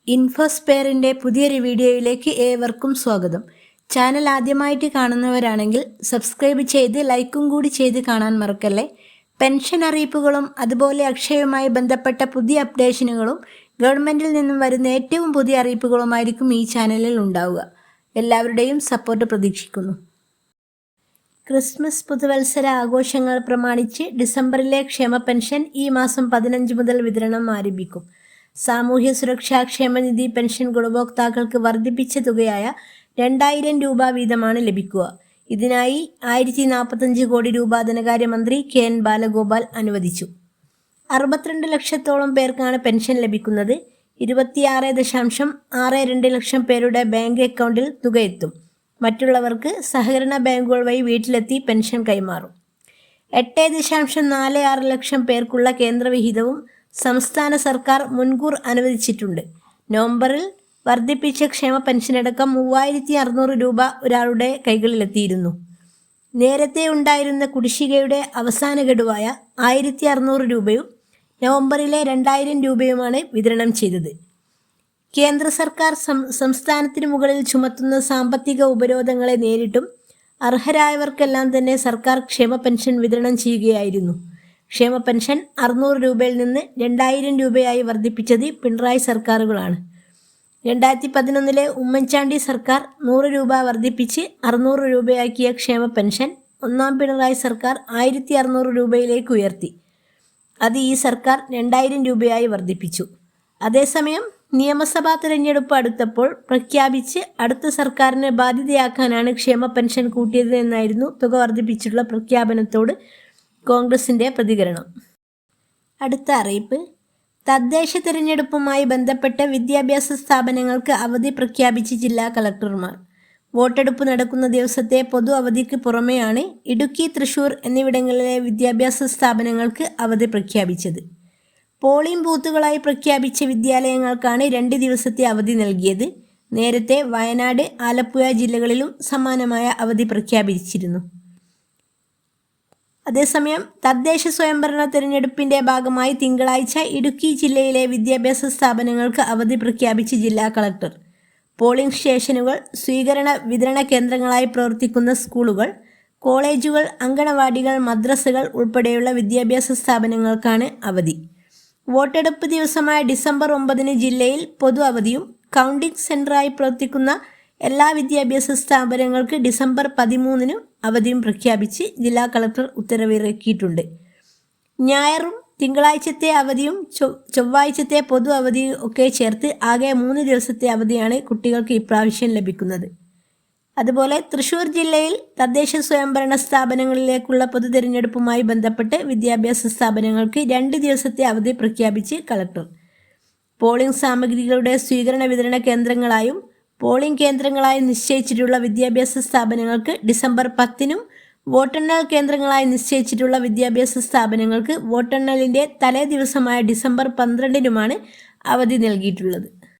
ഇൻഫോസ്പെയറിൻ്റെ പുതിയൊരു വീഡിയോയിലേക്ക് ഏവർക്കും സ്വാഗതം. ചാനൽ ആദ്യമായിട്ട് കാണുന്നവരാണെങ്കിൽ സബ്സ്ക്രൈബ് ചെയ്ത് ലൈക്കും കൂടി ചെയ്ത് കാണാൻ മറക്കല്ലേ. പെൻഷൻ അറിയിപ്പുകളും അതുപോലെ അക്ഷയവുമായി ബന്ധപ്പെട്ട പുതിയ അപ്ഡേഷനുകളും ഗവൺമെൻറ്റിൽ നിന്നും വരുന്ന ഏറ്റവും പുതിയ അറിയിപ്പുകളുമായിരിക്കും ഈ ചാനലിൽ ഉണ്ടാവുക. എല്ലാവരുടെയും സപ്പോർട്ട് പ്രതീക്ഷിക്കുന്നു. ക്രിസ്മസ് പുതുവത്സര ആഘോഷങ്ങൾ പ്രമാണിച്ച് ഡിസംബറിലെ ക്ഷേമ പെൻഷൻ ഈ മാസം 15 മുതൽ വിതരണം ആരംഭിക്കും. സാമൂഹ്യ സുരക്ഷാ ക്ഷേമനിധി പെൻഷൻ ഗുണഭോക്താക്കൾക്ക് വർദ്ധിപ്പിച്ച തുകയായ 2000 രൂപ വീതമാണ് ലഭിക്കുക. ഇതിനായി 1045 കോടി രൂപ ധനകാര്യമന്ത്രി KN ബാലഗോപാൽ അനുവദിച്ചു. 62 ലക്ഷത്തോളം പേർക്കാണ് പെൻഷൻ ലഭിക്കുന്നത്. 26.62 ലക്ഷം പേരുടെ ബാങ്ക് അക്കൗണ്ടിൽ തുക എത്തും. മറ്റുള്ളവർക്ക് സഹകരണ ബാങ്കുകൾ വഴി വീട്ടിലെത്തി പെൻഷൻ കൈമാറും. 8.46 ലക്ഷം പേർക്കുള്ള കേന്ദ്രവിഹിതവും സംസ്ഥാന സർക്കാർ മുൻകൂർ അനുവദിച്ചിട്ടുണ്ട്. നവംബറിൽ വർദ്ധിപ്പിച്ച ക്ഷേമ പെൻഷനടക്കം 3600 രൂപ ഒരാളുടെ കൈകളിലെത്തിയിരുന്നു. നേരത്തെ ഉണ്ടായിരുന്ന കുടിശ്ശികയുടെ അവസാന ഗഡുവായ 1600 രൂപയും നവംബറിലെ 2000 രൂപയുമാണ് വിതരണം ചെയ്തത്. കേന്ദ്ര സർക്കാർ സംസ്ഥാനത്തിന് മുകളിൽ ചുമത്തുന്ന സാമ്പത്തിക ഉപരോധങ്ങളെ നേരിട്ടും അർഹരായവർക്കെല്ലാം തന്നെ സർക്കാർ ക്ഷേമ പെൻഷൻ വിതരണം ചെയ്യുകയായിരുന്നു. ക്ഷേമ പെൻഷൻ 600 രൂപയിൽ നിന്ന് 2000 രൂപയായി വർദ്ധിപ്പിച്ചത് പിണറായി സർക്കാരുകളാണ്. 2011 ഉമ്മൻചാണ്ടി സർക്കാർ 100 രൂപ വർദ്ധിപ്പിച്ച് 600 രൂപയാക്കിയ ക്ഷേമ പെൻഷൻ ഒന്നാം പിണറായി സർക്കാർ 1600 രൂപയിലേക്ക് ഉയർത്തി. അത് ഈ സർക്കാർ 2000 രൂപയായി വർദ്ധിപ്പിച്ചു. അതേസമയം നിയമസഭാ തിരഞ്ഞെടുപ്പ് അടുത്തപ്പോൾ പ്രഖ്യാപിച്ച് അടുത്ത സർക്കാരിനെ ബാധ്യതയാക്കാനാണ് ക്ഷേമ പെൻഷൻ കൂട്ടിയത് എന്നായിരുന്നു തുക വർദ്ധിപ്പിച്ചിട്ടുള്ള പ്രഖ്യാപനത്തോട് കോൺഗ്രസിൻ്റെ പ്രതികരണം. അടുത്ത അറിയിപ്പ്, തദ്ദേശ തിരഞ്ഞെടുപ്പുമായി ബന്ധപ്പെട്ട് വിദ്യാഭ്യാസ സ്ഥാപനങ്ങൾക്ക് അവധി പ്രഖ്യാപിച്ച് ജില്ലാ കളക്ടർമാർ. വോട്ടെടുപ്പ് നടക്കുന്ന ദിവസത്തെ പൊതു അവധിക്ക് പുറമെയാണ് ഇടുക്കി, തൃശൂർ എന്നിവിടങ്ങളിലെ വിദ്യാഭ്യാസ സ്ഥാപനങ്ങൾക്ക് അവധി പ്രഖ്യാപിച്ചത്. പോളിംഗ് ബൂത്തുകളായി പ്രഖ്യാപിച്ച വിദ്യാലയങ്ങൾക്കാണ് 2 ദിവസത്തെ അവധി നൽകിയത്. നേരത്തെ വയനാട്, ആലപ്പുഴ ജില്ലകളിലും സമാനമായ അവധി പ്രഖ്യാപിച്ചിരുന്നു. അതേസമയം തദ്ദേശ സ്വയംഭരണ തിരഞ്ഞെടുപ്പിൻ്റെ ഭാഗമായി തിങ്കളാഴ്ച ഇടുക്കി ജില്ലയിലെ വിദ്യാഭ്യാസ സ്ഥാപനങ്ങൾക്ക് അവധി പ്രഖ്യാപിച്ച് ജില്ലാ കളക്ടർ. പോളിംഗ് സ്റ്റേഷനുകൾ, സ്വീകരണ വിതരണ കേന്ദ്രങ്ങളായി പ്രവർത്തിക്കുന്ന സ്കൂളുകൾ, കോളേജുകൾ, അങ്കണവാടികൾ, മദ്രസകൾ ഉൾപ്പെടെയുള്ള വിദ്യാഭ്യാസ സ്ഥാപനങ്ങൾക്കാണ് അവധി. വോട്ടെടുപ്പ് ദിവസമായ ഡിസംബർ 9 ജില്ലയിൽ പൊതു അവധിയും കൗണ്ടിംഗ് സെൻ്ററായി പ്രവർത്തിക്കുന്ന എല്ലാ വിദ്യാഭ്യാസ സ്ഥാപനങ്ങൾക്ക് ഡിസംബർ 13 അവധിയും പ്രഖ്യാപിച്ച് ജില്ലാ കളക്ടർ ഉത്തരവിറക്കിയിട്ടുണ്ട്. ഞായറും തിങ്കളാഴ്ചത്തെ അവധിയും ചൊവ്വാഴ്ചത്തെ പൊതു അവധിയും ഒക്കെ ചേർത്ത് ആകെ 3 ദിവസത്തെ അവധിയാണ് കുട്ടികൾക്ക് ഇപ്രാവശ്യം ലഭിക്കുന്നത്. അതുപോലെ തൃശ്ശൂർ ജില്ലയിൽ തദ്ദേശ സ്വയംഭരണ സ്ഥാപനങ്ങളിലേക്കുള്ള പൊതു തിരഞ്ഞെടുപ്പുമായി ബന്ധപ്പെട്ട് വിദ്യാഭ്യാസ സ്ഥാപനങ്ങൾക്ക് 2 ദിവസത്തെ അവധി പ്രഖ്യാപിച്ച് കളക്ടർ. പോളിംഗ് സാമഗ്രികളുടെ സ്വീകരണ വിതരണ കേന്ദ്രങ്ങളായും പോളിംഗ് കേന്ദ്രങ്ങളായി നിശ്ചയിച്ചിട്ടുള്ള വിദ്യാഭ്യാസ സ്ഥാപനങ്ങൾക്ക് ഡിസംബർ 10 വോട്ടെണ്ണൽ കേന്ദ്രങ്ങളായി നിശ്ചയിച്ചിട്ടുള്ള വിദ്യാഭ്യാസ സ്ഥാപനങ്ങൾക്ക് വോട്ടെണ്ണലിൻ്റെ തലേ ദിവസമായ ഡിസംബർ 12 അവധി നൽകിയിട്ടുള്ളത്.